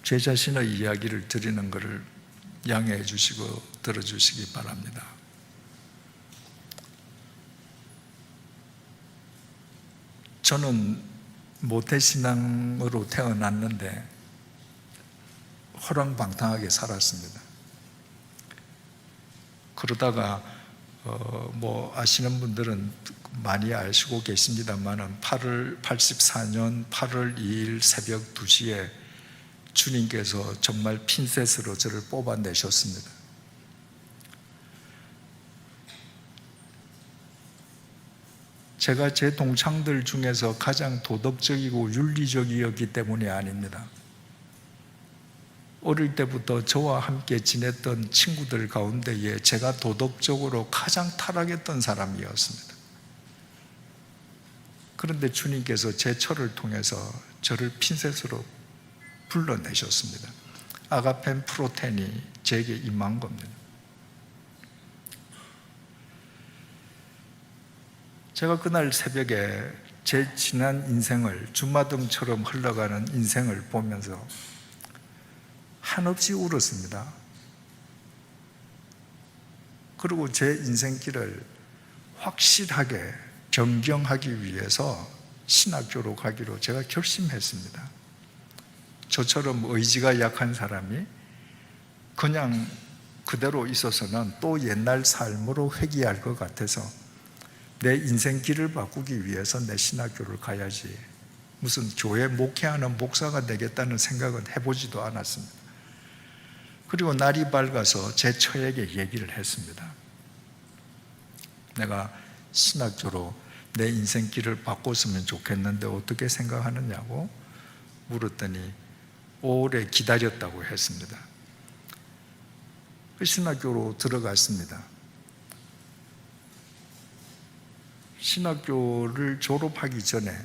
제 자신의 이야기를 드리는 것을 양해해 주시고 들어주시기 바랍니다. 저는 모태신앙으로 태어났는데 호랑방탕하게 살았습니다. 그러다가 아시는 분들은 많이 아시고 계십니다만 84년 8월 2일 새벽 2시에 주님께서 정말 핀셋으로 저를 뽑아내셨습니다. 제가 제 동창들 중에서 가장 도덕적이고 윤리적이었기 때문이 아닙니다. 어릴 때부터 저와 함께 지냈던 친구들 가운데에 제가 도덕적으로 가장 타락했던 사람이었습니다. 그런데 주님께서 제 철을 통해서 저를 핀셋으로 불러내셨습니다. 아가펜 프로텐이 제게 임한 겁니다. 제가 그날 새벽에 제 지난 인생을, 주마등처럼 흘러가는 인생을 보면서 한없이 울었습니다. 그리고 제 인생길을 확실하게 변경하기 위해서 신학교로 가기로 제가 결심했습니다. 저처럼 의지가 약한 사람이 그냥 그대로 있어서는 또 옛날 삶으로 회귀할 것 같아서 내 인생길을 바꾸기 위해서 내 신학교를 가야지, 무슨 교회 목회하는 목사가 되겠다는 생각은 해보지도 않았습니다. 그리고 날이 밝아서 제 처에게 얘기를 했습니다. 내가 신학교로 내 인생길을 바꿨으면 좋겠는데 어떻게 생각하느냐고 물었더니 오래 기다렸다고 했습니다. 그 신학교로 들어갔습니다. 신학교를 졸업하기 전에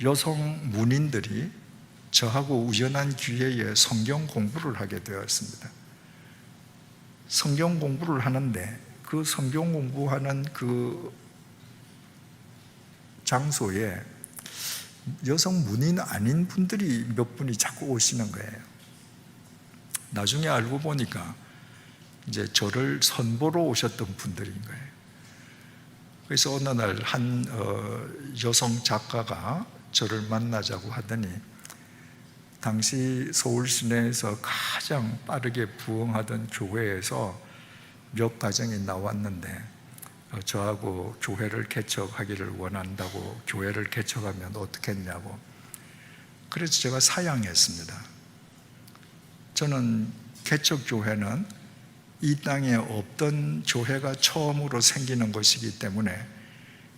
여성 문인들이 저하고 우연한 기회에 성경 공부를 하게 되었습니다. 성경 공부를 하는데 그 성경 공부하는 그 장소에 여성 문인 아닌 분들이 몇 분이 자꾸 오시는 거예요. 나중에 알고 보니까 이제 저를 선보러 오셨던 분들인 거예요. 그래서 어느 날 한 여성 작가가 저를 만나자고 하더니 당시 서울 시내에서 가장 빠르게 부흥하던 교회에서 몇 가정이 나왔는데 저하고 교회를 개척하기를 원한다고, 교회를 개척하면 어떻게 했냐고. 그래서 제가 사양했습니다. 저는 개척교회는 이 땅에 없던 교회가 처음으로 생기는 것이기 때문에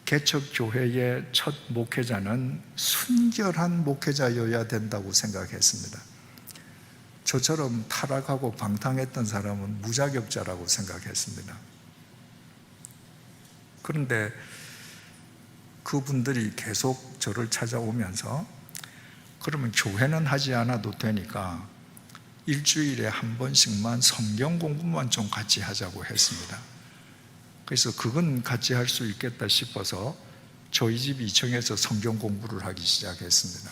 개척교회의 첫 목회자는 순결한 목회자여야 된다고 생각했습니다. 저처럼 타락하고 방탕했던 사람은 무자격자라고 생각했습니다. 그런데 그분들이 계속 저를 찾아오면서 그러면 교회는 하지 않아도 되니까 일주일에 한 번씩만 성경 공부만 좀 같이 하자고 했습니다. 그래서 그건 같이 할 수 있겠다 싶어서 저희 집 2층에서 성경 공부를 하기 시작했습니다.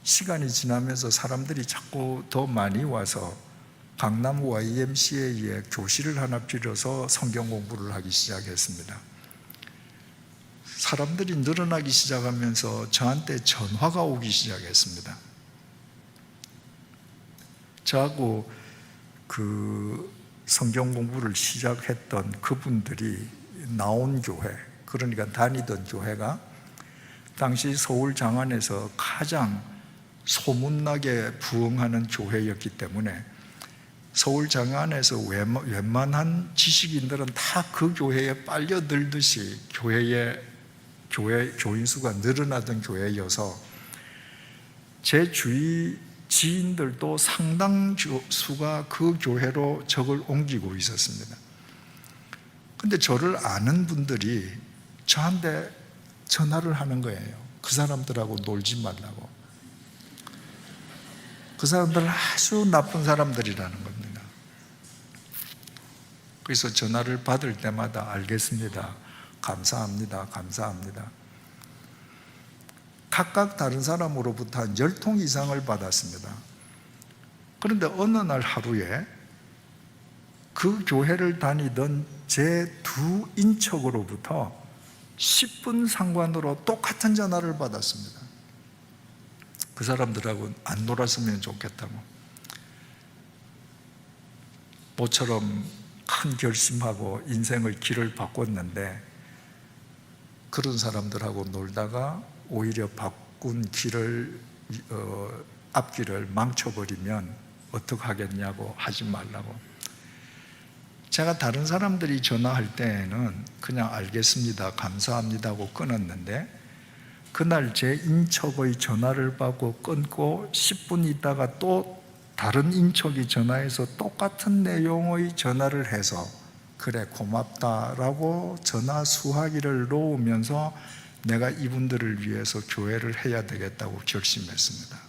시간이 지나면서 사람들이 자꾸 더 많이 와서 강남 YMCA에 교실을 하나 빌려서 성경 공부를 하기 시작했습니다. 사람들이 늘어나기 시작하면서 저한테 전화가 오기 시작했습니다. 저하고 그 성경 공부를 시작했던 그분들이 나온 교회, 그러니까 다니던 교회가 당시 서울 장안에서 가장 소문나게 부흥하는 교회였기 때문에 서울 장안에서 웬만한 지식인들은 다 그 교회에 빨려들듯이 교회 교인 수가 늘어나던 교회여서 제 주위 지인들도 상당수가 그 교회로 적을 옮기고 있었습니다. 근데 저를 아는 분들이 저한테 전화를 하는 거예요. 그 사람들하고 놀지 말라고. 그 사람들은 아주 나쁜 사람들이라는 겁니다. 그래서 전화를 받을 때마다 알겠습니다, 감사합니다, 감사합니다. 각각 다른 사람으로부터 한 10통 이상을 받았습니다. 그런데 어느 날 하루에 그 교회를 다니던 제 두 인척으로부터 10분 상관으로 똑같은 전화를 받았습니다. 그 사람들하고 안 놀았으면 좋겠다고, 모처럼 큰 결심하고 인생의 길을 바꿨는데 그런 사람들하고 놀다가 오히려 바꾼 길을 앞길을 망쳐버리면 어떡하겠냐고, 하지 말라고. 제가 다른 사람들이 전화할 때에는 그냥 알겠습니다, 감사합니다 하고 끊었는데 그날 제 인척의 전화를 받고 끊고 10분 있다가 또 다른 인척이 전화해서 똑같은 내용의 전화를 해서 그래 고맙다라고 전화 수화기를 놓으면서 내가 이분들을 위해서 교회를 해야 되겠다고 결심했습니다.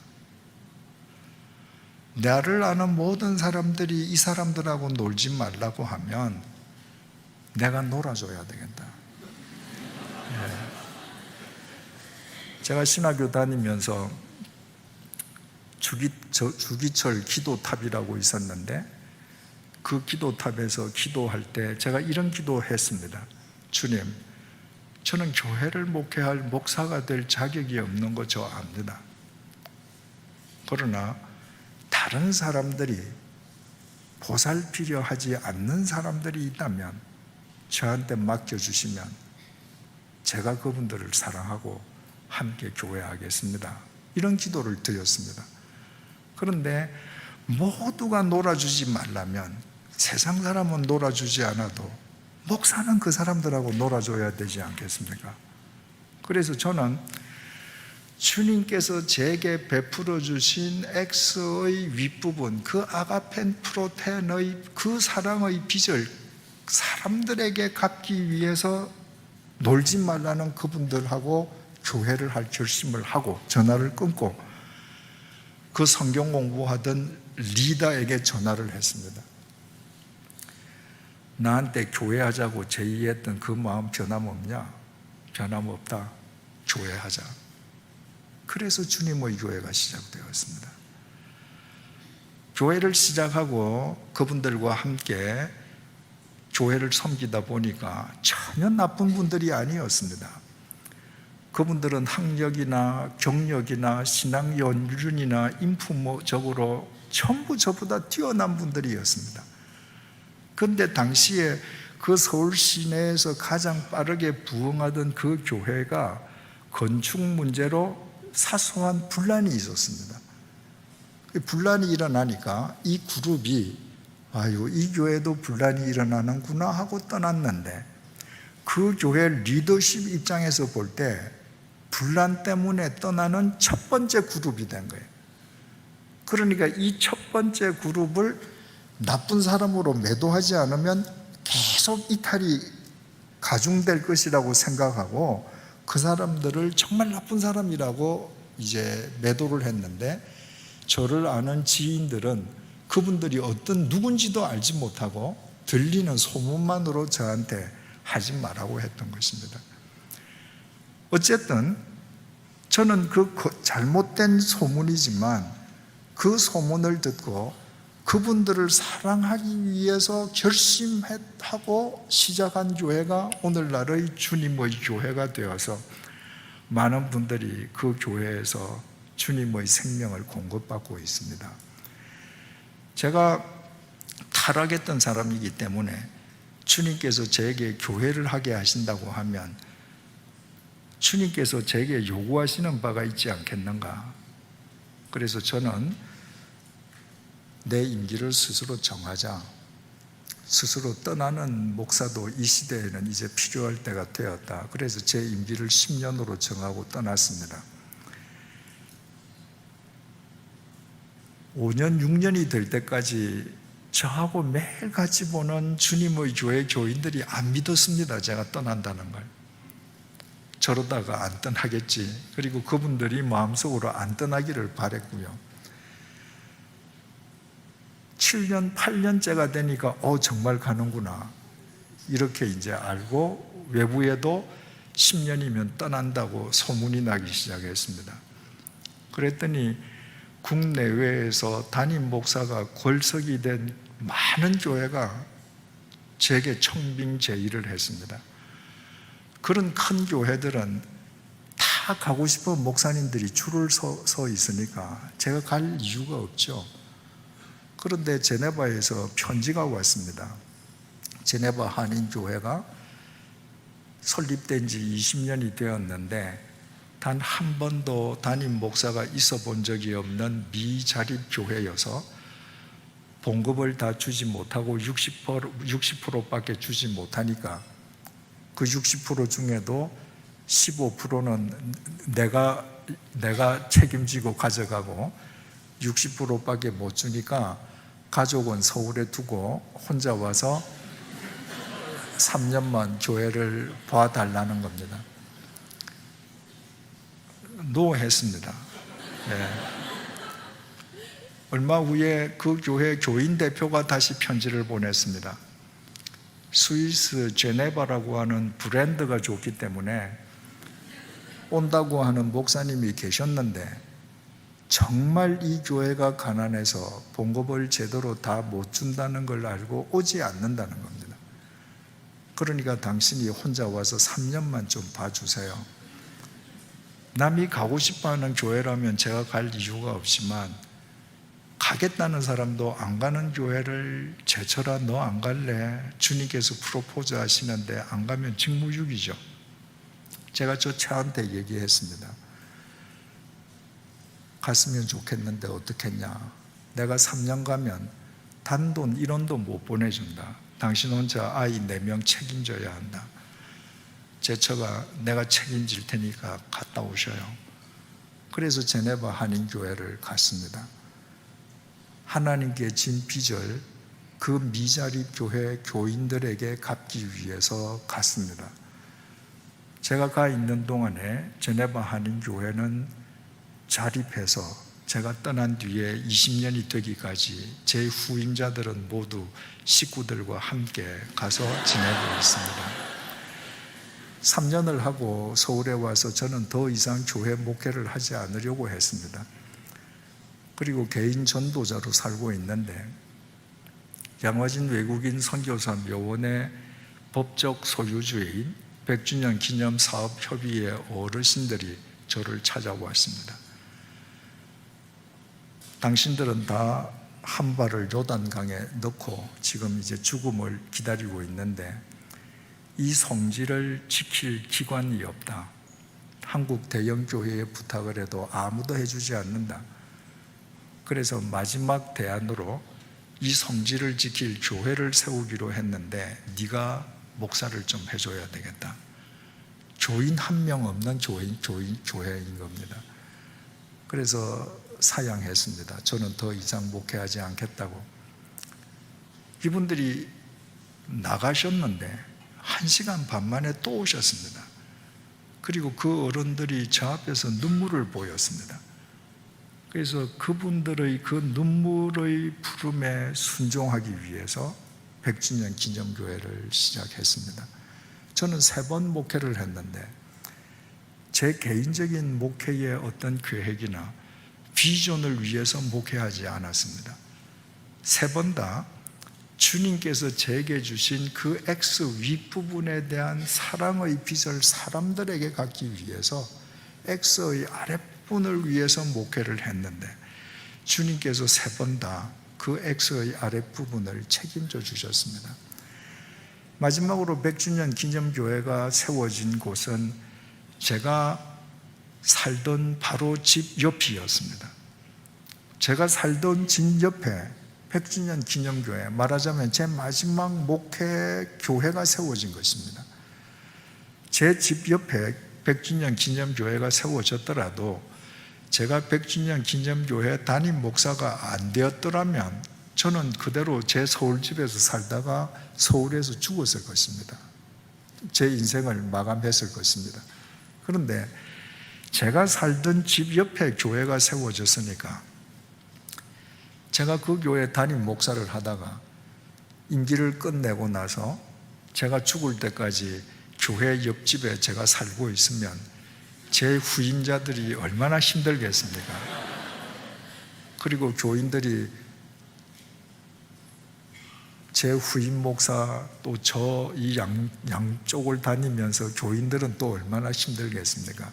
나를 아는 모든 사람들이 이 사람들하고 놀지 말라고 하면 내가 놀아줘야 되겠다. 제가 신학교 다니면서 주기철 기도탑이라고 있었는데 그 기도탑에서 기도할 때 제가 이런 기도했습니다. 주님, 저는 교회를 목회할 목사가 될 자격이 없는 거 저 압니다. 그러나 다른 사람들이 보살피려 하지 않는 사람들이 있다면 저한테 맡겨주시면 제가 그분들을 사랑하고 함께 교회하겠습니다. 이런 기도를 드렸습니다. 그런데 모두가 놀아주지 말라면 세상 사람은 놀아주지 않아도 목사는 그 사람들하고 놀아줘야 되지 않겠습니까? 그래서 저는 주님께서 제게 베풀어 주신 X의 윗부분, 그 아가펜 프로텐의 그 사랑의 빚을 사람들에게 갚기 위해서 놀지 말라는 그분들하고 교회를 할 결심을 하고 전화를 끊고 그 성경 공부하던 리더에게 전화를 했습니다. 나한테 교회하자고 제의했던 그 마음 변함없냐? 변함없다. 교회하자. 그래서 주님의 교회가 시작되었습니다. 교회를 시작하고 그분들과 함께 교회를 섬기다 보니까 전혀 나쁜 분들이 아니었습니다. 그분들은 학력이나 경력이나 신앙 연륜이나 인품적으로 전부 저보다 뛰어난 분들이었습니다. 그런데 당시에 그 서울 시내에서 가장 빠르게 부흥하던 그 교회가 건축 문제로 사소한 분란이 있었습니다. 분란이 일어나니까 이 그룹이 아유, 이 교회도 분란이 일어나는구나 하고 떠났는데 그 교회 리더십 입장에서 볼 때 분란 때문에 떠나는 첫 번째 그룹이 된 거예요. 그러니까 이 첫 번째 그룹을 나쁜 사람으로 매도하지 않으면 계속 이탈이 가중될 것이라고 생각하고 그 사람들을 정말 나쁜 사람이라고 이제 매도를 했는데 저를 아는 지인들은 그분들이 어떤 누군지도 알지 못하고 들리는 소문만으로 저한테 하지 말라고 했던 것입니다. 어쨌든 저는 그 잘못된 소문이지만 그 소문을 듣고 그분들을 사랑하기 위해서 결심하고 시작한 교회가 오늘날의 주님의 교회가 되어서 많은 분들이 그 교회에서 주님의 생명을 공급받고 있습니다. 제가 타락했던 사람이기 때문에 주님께서 제게 교회를 하게 하신다고 하면 주님께서 제게 요구하시는 바가 있지 않겠는가? 그래서 저는 내 임기를 스스로 정하자. 스스로 떠나는 목사도 이 시대에는 이제 필요할 때가 되었다. 그래서 제 임기를 10년으로 정하고 떠났습니다. 5년, 6년이 될 때까지 저하고 매일 같이 보는 주님의 교회 교인들이 안 믿었습니다. 제가 떠난다는 걸. 저러다가 안 떠나겠지. 그리고 그분들이 마음속으로 안 떠나기를 바랬고요. 7년, 8년째가 되니까 정말 가는구나. 이렇게 이제 알고 외부에도 10년이면 떠난다고 소문이 나기 시작했습니다. 그랬더니 국내외에서 담임 목사가 골석이 된 많은 교회가 제게 청빙제의를 했습니다. 그런 큰 교회들은 다 가고 싶은 목사님들이 줄을 서 있으니까 제가 갈 이유가 없죠. 그런데 제네바에서 편지가 왔습니다. 제네바 한인교회가 설립된 지 20년이 되었는데 단 한 번도 담임 목사가 있어 본 적이 없는 미자립교회여서 봉급을 다 주지 못하고 60%밖에 주지 못하니까 그 60% 중에도 15%는 내가 책임지고 가져가고 60%밖에 못 주니까 가족은 서울에 두고 혼자 와서 3년만 교회를 봐달라는 겁니다. 노했습니다. 네. 얼마 후에 그 교회 교인 대표가 다시 편지를 보냈습니다. 스위스 제네바라고 하는 브랜드가 좋기 때문에 온다고 하는 목사님이 계셨는데 정말 이 교회가 가난해서 봉급을 제대로 다 못 준다는 걸 알고 오지 않는다는 겁니다. 그러니까 당신이 혼자 와서 3년만 좀 봐주세요. 남이 가고 싶어하는 교회라면 제가 갈 이유가 없지만 가겠다는 사람도 안 가는 교회를 제쳐라, 너 안 갈래? 주님께서 프로포즈 하시는데 안 가면 직무유기죠. 제가 저 차한테 얘기했습니다. 갔으면 좋겠는데 어떻겠냐? 내가 3년 가면 단돈 1원도 못 보내준다. 당신 혼자 아이 4명 책임져야 한다. 제 처가 내가 책임질 테니까 갔다 오셔요. 그래서 제네바 한인교회를 갔습니다. 하나님께 진 빚을 그 미자립 교회 교인들에게 갚기 위해서 갔습니다. 제가 가 있는 동안에 제네바 한인교회는 자립해서 제가 떠난 뒤에 20년이 되기까지 제 후임자들은 모두 식구들과 함께 가서 지내고 있습니다. 3년을 하고 서울에 와서 저는 더 이상 교회 목회를 하지 않으려고 했습니다. 그리고 개인 전도자로 살고 있는데 양화진 외국인 선교사 묘원의 법적 소유주인 100주년 기념 사업 협의회 어르신들이 저를 찾아왔습니다. 당신들은 다 한 발을 요단강에 넣고 지금 이제 죽음을 기다리고 있는데 이 성질을 지킬 기관이 없다. 한국 대형교회에 부탁을 해도 아무도 해주지 않는다. 그래서 마지막 대안으로 이 성질을 지킬 교회를 세우기로 했는데 네가 목사를 좀 해줘야 되겠다. 교인 한 명 없는 교회인 겁니다. 그래서 사양했습니다. 저는 더 이상 목회하지 않겠다고. 이분들이 나가셨는데 1시간 반 만에 또 오셨습니다. 그리고 그 어른들이 저 앞에서 눈물을 보였습니다. 그래서 그분들의 그 눈물의 부름에 순종하기 위해서 100주년 기념교회를 시작했습니다. 저는 3번 목회를 했는데 제 개인적인 목회의 어떤 계획이나 비전을 위해서 목회하지 않았습니다. 3번 다 주님께서 제게 주신 그 X 윗부분에 대한 사랑의 빛을 사람들에게 갖기 위해서 X의 아랫부분을 위해서 목회를 했는데 주님께서 3번 다 그 X의 아랫부분을 책임져 주셨습니다. 마지막으로 100주년 기념교회가 세워진 곳은 제가 살던 바로 집 옆이었습니다. 제가 살던 집 옆에 100주년 기념교회, 말하자면 제 마지막 목회 교회가 세워진 것입니다. 제 집 옆에 100주년 기념교회가 세워졌더라도 제가 100주년 기념교회 담임 목사가 안 되었더라면 저는 그대로 제 서울집에서 살다가 서울에서 죽었을 것입니다. 제 인생을 마감했을 것입니다. 그런데 제가 살던 집 옆에 교회가 세워졌으니까 제가 그 교회 담임 목사를 하다가 임기를 끝내고 나서 제가 죽을 때까지 교회 옆집에 제가 살고 있으면 제 후임자들이 얼마나 힘들겠습니까? 그리고 교인들이 제 후임 목사 또 저 이 양쪽을 다니면서 교인들은 또 얼마나 힘들겠습니까?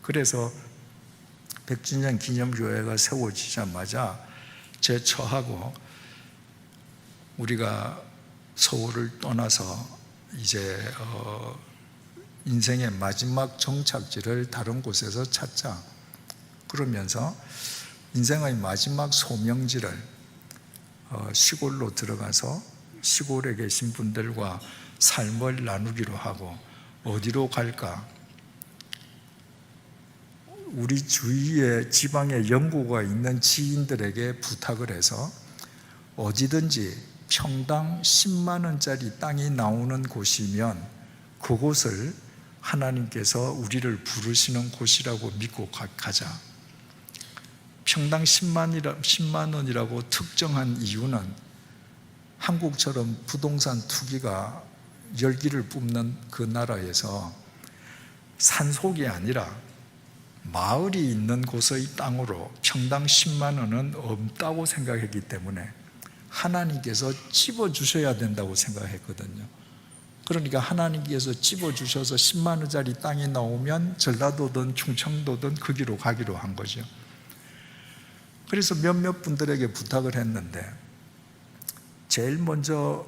그래서 백주년 기념교회가 세워지자마자 제 처하고 우리가 서울을 떠나서 이제 인생의 마지막 정착지를 다른 곳에서 찾자. 그러면서 인생의 마지막 소명지를 시골로 들어가서 시골에 계신 분들과 삶을 나누기로 하고 어디로 갈까? 우리 주위에 지방에 연고가 있는 지인들에게 부탁을 해서 어디든지 평당 10만 원짜리 땅이 나오는 곳이면 그곳을 하나님께서 우리를 부르시는 곳이라고 믿고 가자. 평당 10만 원이라고 특정한 이유는 한국처럼 부동산 투기가 열기를 뿜는 그 나라에서 산속이 아니라 마을이 있는 곳의 땅으로 평당 10만 원은 없다고 생각했기 때문에 하나님께서 찝어주셔야 된다고 생각했거든요. 그러니까 하나님께서 찝어주셔서 10만 원짜리 땅이 나오면 전라도든 충청도든 거기로 가기로 한 거죠. 그래서 몇몇 분들에게 부탁을 했는데 제일 먼저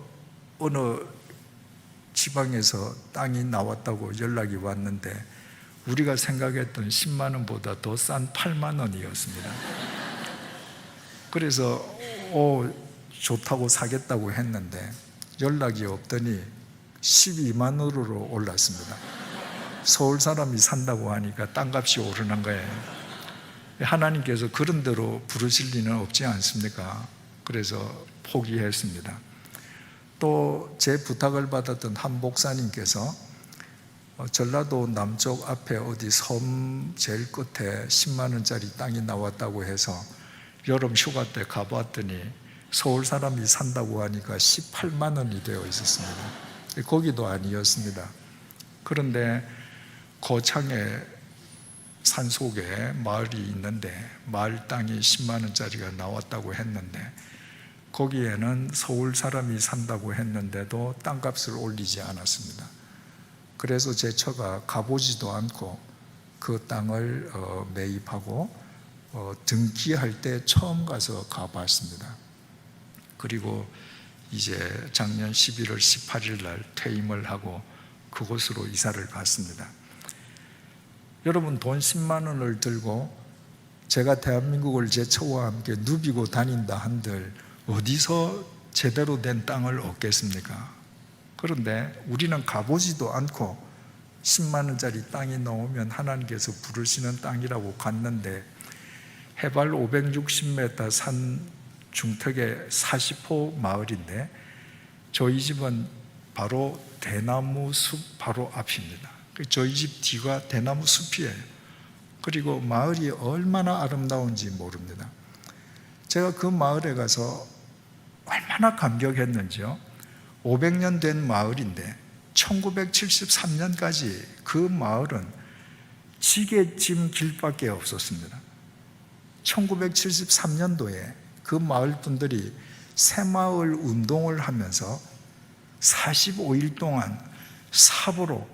어느 지방에서 땅이 나왔다고 연락이 왔는데 우리가 생각했던 10만 원보다 더 싼 8만 원이었습니다. 그래서 좋다고 사겠다고 했는데 연락이 없더니 12만 원으로 올랐습니다. 서울 사람이 산다고 하니까 땅값이 오르는 거예요. 하나님께서 그런 대로 부르실 리는 없지 않습니까? 그래서 포기했습니다. 또 제 부탁을 받았던 한 목사님께서 전라도 남쪽 앞에 어디 섬 제일 끝에 10만 원짜리 땅이 나왔다고 해서 여름 휴가 때 가봤더니 서울 사람이 산다고 하니까 18만 원이 되어 있었습니다. 거기도 아니었습니다. 그런데 거창에 산속에 마을이 있는데 마을 땅이 10만 원짜리가 나왔다고 했는데 거기에는 서울 사람이 산다고 했는데도 땅값을 올리지 않았습니다. 그래서 제 처가 가보지도 않고 그 땅을 매입하고 등기할 때 처음 가서 가봤습니다. 그리고 이제 작년 11월 18일 날 퇴임을 하고 그곳으로 이사를 갔습니다. 여러분, 돈 10만 원을 들고 제가 대한민국을 제 처와 함께 누비고 다닌다 한들 어디서 제대로 된 땅을 얻겠습니까? 그런데 우리는 가보지도 않고 10만 원짜리 땅이 나오면 하나님께서 부르시는 땅이라고 갔는데 해발 560m 산 중턱의 40호 마을인데 저희 집은 바로 대나무 숲 바로 앞입니다. 저희 집 뒤가 대나무 숲이에요. 그리고 마을이 얼마나 아름다운지 모릅니다. 제가 그 마을에 가서 얼마나 감격했는지요. 500년 된 마을인데 1973년까지 그 마을은 지게짐 길밖에 없었습니다. 1973년도에 그 마을 분들이 새마을 운동을 하면서 45일 동안 삽으로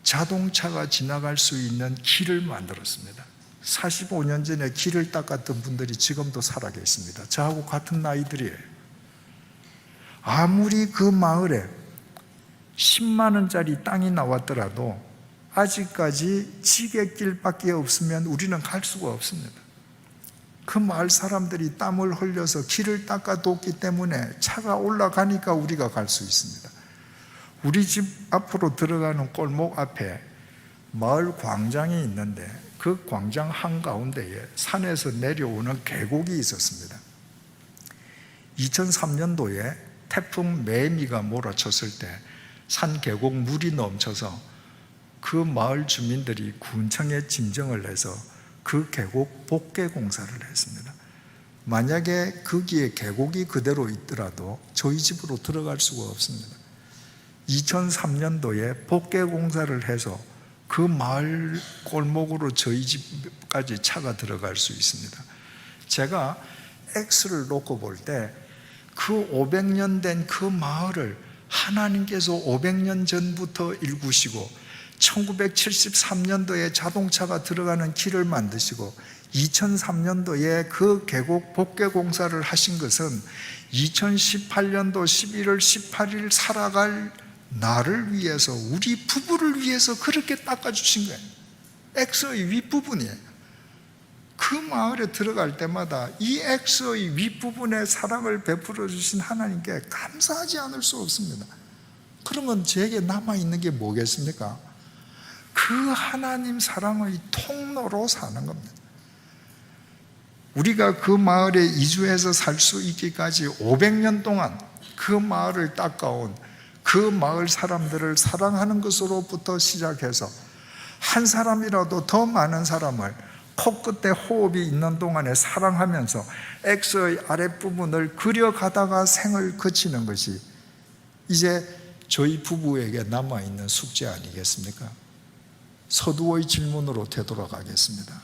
자동차가 지나갈 수 있는 길을 만들었습니다. 45년 전에 길을 닦았던 분들이 지금도 살아계십니다. 저하고 같은 나이들이에요. 아무리 그 마을에 10만 원짜리 땅이 나왔더라도 아직까지 지게길밖에 없으면 우리는 갈 수가 없습니다. 그 마을 사람들이 땀을 흘려서 길을 닦아뒀기 때문에 차가 올라가니까 우리가 갈 수 있습니다. 우리 집 앞으로 들어가는 골목 앞에 마을 광장이 있는데 그 광장 한가운데에 산에서 내려오는 계곡이 있었습니다. 2003년도에 태풍 매미가 몰아쳤을 때 산 계곡 물이 넘쳐서 그 마을 주민들이 군청에 진정을 해서 그 계곡 복개 공사를 했습니다. 만약에 거기에 계곡이 그대로 있더라도 저희 집으로 들어갈 수가 없습니다. 2003년도에 복개 공사를 해서 그 마을 골목으로 저희 집까지 차가 들어갈 수 있습니다. 제가 X를 놓고 볼 때 그 500년 된 그 마을을 하나님께서 500년 전부터 일구시고 1973년도에 자동차가 들어가는 길을 만드시고 2003년도에 그 계곡 복개 공사를 하신 것은 2018년도 11월 18일 살아갈 나를 위해서, 우리 부부를 위해서 그렇게 닦아주신 거예요. X의 윗부분이에요. 그 마을에 들어갈 때마다 이 X의 윗부분에 사랑을 베풀어 주신 하나님께 감사하지 않을 수 없습니다. 그러면 제게 남아있는 게 뭐겠습니까? 그 하나님 사랑의 통로로 사는 겁니다. 우리가 그 마을에 이주해서 살 수 있기까지 500년 동안 그 마을을 닦아온 그 마을 사람들을 사랑하는 것으로부터 시작해서 한 사람이라도 더 많은 사람을 코끝에 호흡이 있는 동안에 사랑하면서 X의 아랫부분을 그려가다가 생을 그치는 것이 이제 저희 부부에게 남아있는 숙제 아니겠습니까? 서두의 질문으로 되돌아가겠습니다.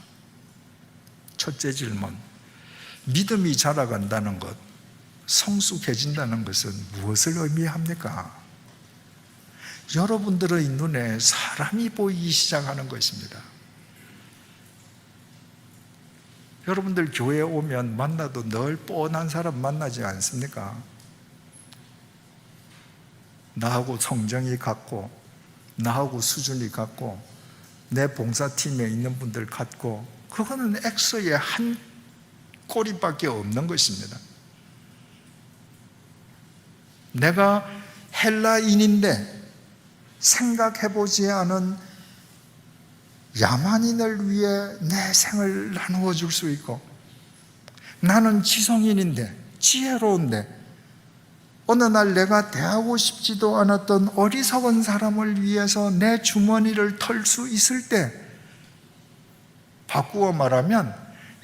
첫째 질문, 믿음이 자라간다는 것, 성숙해진다는 것은 무엇을 의미합니까? 여러분들의 눈에 사람이 보이기 시작하는 것입니다. 여러분들 교회에 오면 만나도 늘 뻔한 사람 만나지 않습니까? 나하고 성정이 같고 나하고 수준이 같고 내 봉사팀에 있는 분들 같고, 그거는 X의 한 꼬리밖에 없는 것입니다. 내가 헬라인인데 생각해보지 않은 야만인을 위해 내 생을 나누어 줄 수 있고, 나는 지성인인데 지혜로운데 어느 날 내가 대하고 싶지도 않았던 어리석은 사람을 위해서 내 주머니를 털 수 있을 때, 바꾸어 말하면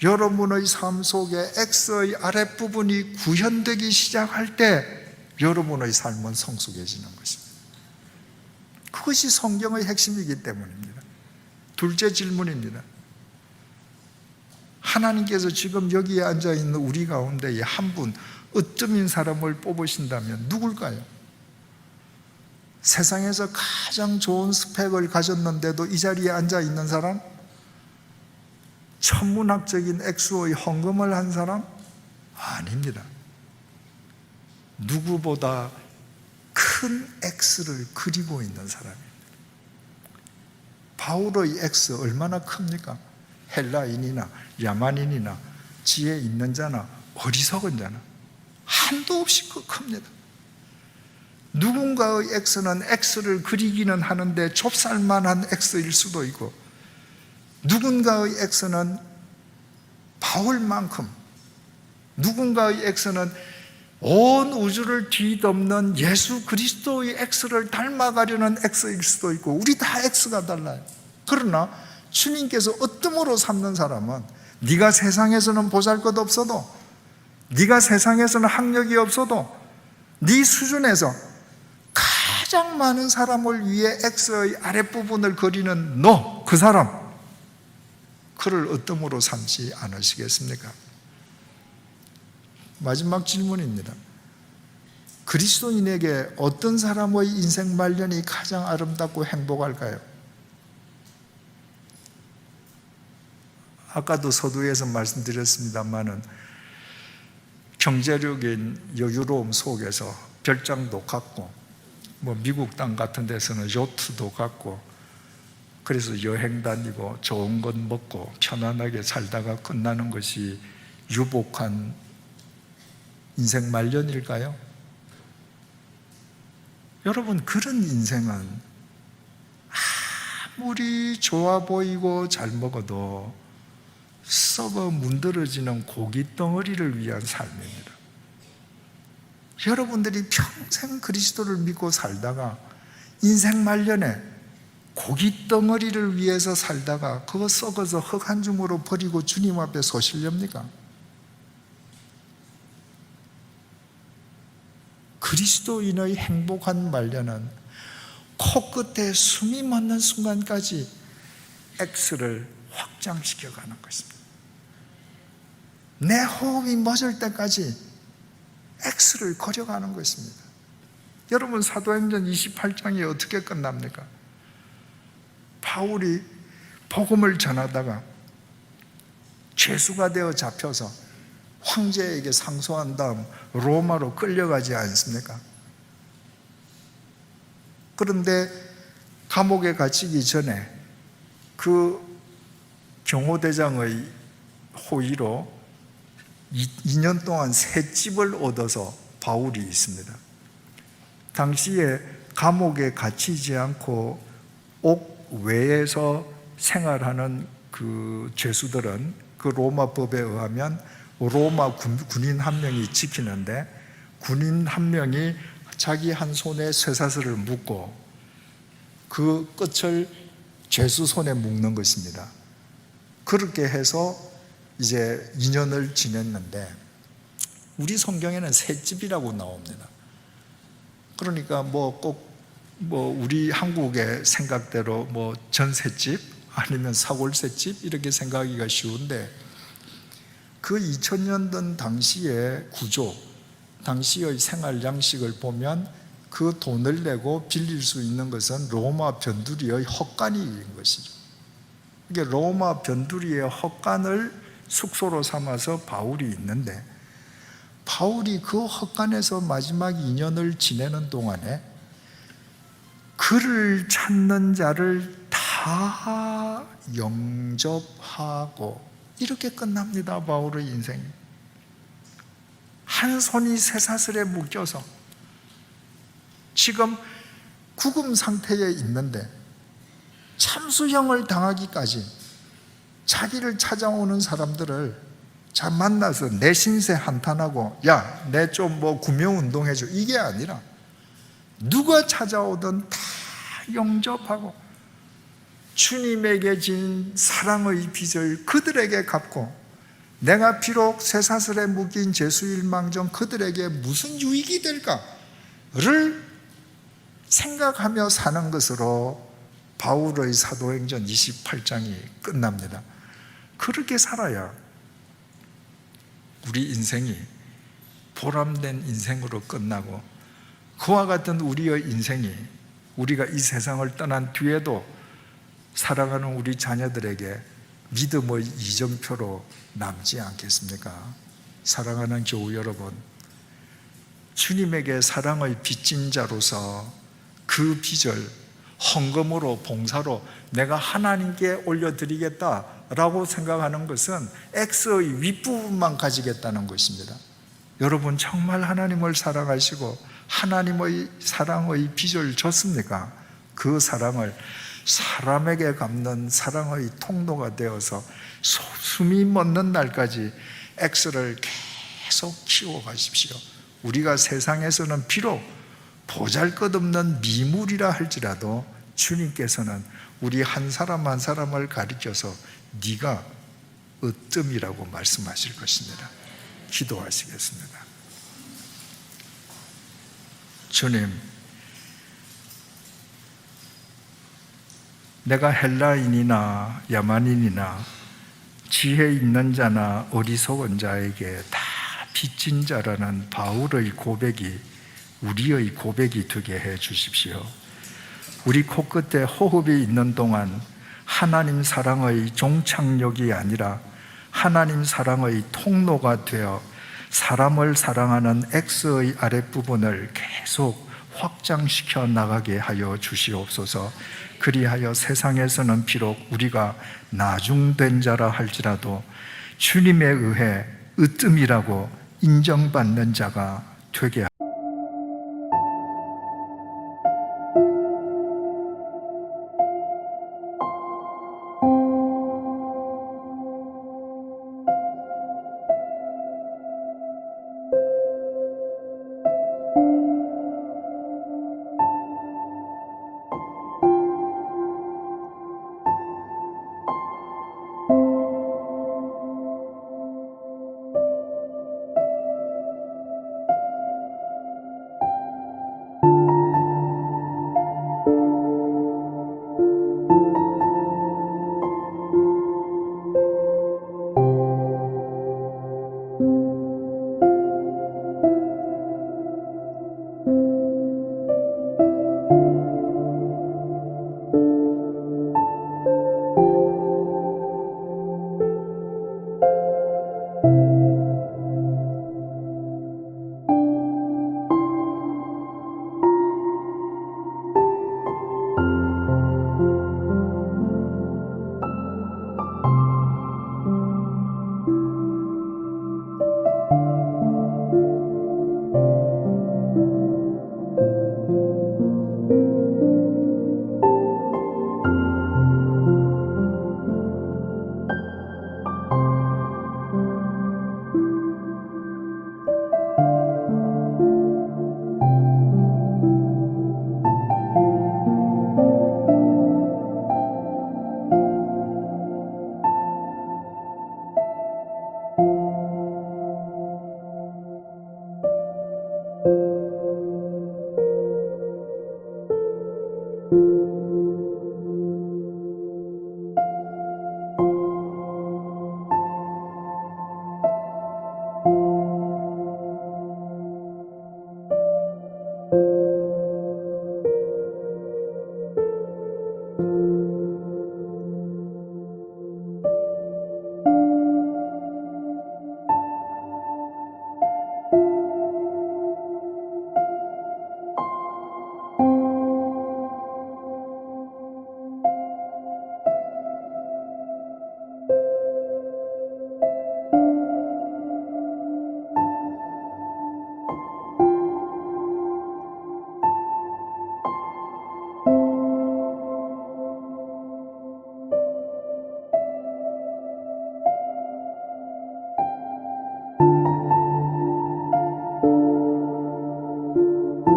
여러분의 삶 속에 X의 아랫부분이 구현되기 시작할 때 여러분의 삶은 성숙해지는 것입니다. 그것이 성경의 핵심이기 때문입니다. 둘째 질문입니다. 하나님께서 지금 여기에 앉아있는 우리 가운데 한 분, 으뜸인 사람을 뽑으신다면 누굴까요? 세상에서 가장 좋은 스펙을 가졌는데도 이 자리에 앉아있는 사람? 천문학적인 X의 헌금을 한 사람? 아닙니다. 누구보다 큰 X를 그리고 있는 사람입니다. 바울의 X 얼마나 큽니까? 헬라인이나 야만인이나 지혜 있는 자나 어리석은 자나 한도 없이 큽니다. 누군가의 X는 X를 그리기는 하는데 좁쌀만한 X일 수도 있고, 누군가의 X는 바울만큼, 누군가의 X는 온 우주를 뒤덮는 예수 그리스도의 X를 닮아가려는 X일 수도 있고, 우리 다 X가 달라요. 그러나 주님께서 으뜸으로 삼는 사람은 네가 세상에서는 보잘것없어도, 네가 세상에서는 학력이 없어도 네 수준에서 가장 많은 사람을 위해 X의 아랫부분을 그리는 너, 그 사람, 그를 으뜸으로 삼지 않으시겠습니까? 마지막 질문입니다. 그리스도인에게 어떤 사람의 인생 말년이 가장 아름답고 행복할까요? 아까도 서두에서 말씀드렸습니다만은 경제력인 여유로움 속에서 별장도 갖고, 미국 땅 같은 데서는 요트도 갖고, 그래서 여행 다니고 좋은 것 먹고 편안하게 살다가 끝나는 것이 유복한 인생 말년일까요? 여러분, 그런 인생은 아무리 좋아 보이고 잘 먹어도 썩어 문드러지는 고기 덩어리를 위한 삶입니다. 여러분들이 평생 그리스도를 믿고 살다가 인생 말년에 고기 덩어리를 위해서 살다가 그거 썩어서 흙 한 줌으로 버리고 주님 앞에 서시렵니까? 그리스도인의 행복한 말년은 코끝에 숨이 멎는 순간까지 X를 확장시켜가는 것입니다. 내 호흡이 멎을 때까지 X를 그려가는 것입니다. 여러분, 사도행전 28장이 어떻게 끝납니까? 바울이 복음을 전하다가 죄수가 되어 잡혀서 황제에게 상소한 다음 로마로 끌려가지 않습니까? 그런데 감옥에 갇히기 전에 그 경호대장의 호의로 2년 동안 새 집을 얻어서 바울이 있습니다. 당시에 감옥에 갇히지 않고 옥 외에서 생활하는 그 죄수들은 그 로마 법에 의하면 로마 군인 한 명이 지키는데, 군인 한 명이 자기 한 손에 쇠사슬을 묶고 그 끝을 죄수 손에 묶는 것입니다. 그렇게 해서 이제 2년을 지냈는데, 우리 성경에는 셋집이라고 나옵니다. 그러니까 꼭 우리 한국의 생각대로 전셋집 아니면 사골셋집 이렇게 생각하기가 쉬운데, 그 2000년 전 당시의 구조, 당시의 생활 양식을 보면 그 돈을 내고 빌릴 수 있는 것은 로마 변두리의 헛간인 것이죠. 이게 로마 변두리의 헛간을 숙소로 삼아서 바울이 있는데, 바울이 그 헛간에서 마지막 2년을 지내는 동안에 그를 찾는 자를 다 영접하고, 이렇게 끝납니다. 바울의 인생이. 한 손이 쇠사슬에 묶여서 지금 구금 상태에 있는데 참수형을 당하기까지 자기를 찾아오는 사람들을 잘 만나서 내 신세 한탄하고, 야, 내 좀 구명운동해줘, 이게 아니라 누가 찾아오든 다 영접하고 주님에게 진 사랑의 빚을 그들에게 갚고, 내가 비록 쇠사슬에 묶인 죄수일망정 그들에게 무슨 유익이 될까를 생각하며 사는 것으로 바울의 사도행전 28장이 끝납니다. 그렇게 살아야 우리 인생이 보람된 인생으로 끝나고, 그와 같은 우리의 인생이 우리가 이 세상을 떠난 뒤에도 사랑하는 우리 자녀들에게 믿음의 이정표로 남지 않겠습니까? 사랑하는 교우 여러분, 주님에게 사랑의 빚진 자로서 그 빚을 헌금으로, 봉사로 내가 하나님께 올려드리겠다라고 생각하는 것은 X의 윗부분만 가지겠다는 것입니다. 여러분, 정말 하나님을 사랑하시고 하나님의 사랑의 빚을 줬습니까? 그 사랑을 사람에게 갚는 사랑의 통로가 되어서 숨이 멎는 날까지 X를 계속 키워가십시오. 우리가 세상에서는 비록 보잘것없는 미물이라 할지라도 주님께서는 우리 한 사람 한 사람을 가리켜서 네가 으뜸이라고 말씀하실 것입니다. 기도하시겠습니다. 주님, 내가 헬라인이나 야만인이나 지혜 있는 자나 어리석은 자에게 다 빚진 자라는 바울의 고백이 우리의 고백이 되게 해 주십시오. 우리 코끝에 호흡이 있는 동안 하나님 사랑의 종착역이 아니라 하나님 사랑의 통로가 되어 사람을 사랑하는 X의 아랫부분을 계속 확장시켜 나가게 하여 주시옵소서. 그리하여 세상에서는 비록 우리가 나중된 자라 할지라도 주님에 의해 으뜸이라고 인정받는 자가 되게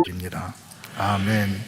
드립니다. 아멘.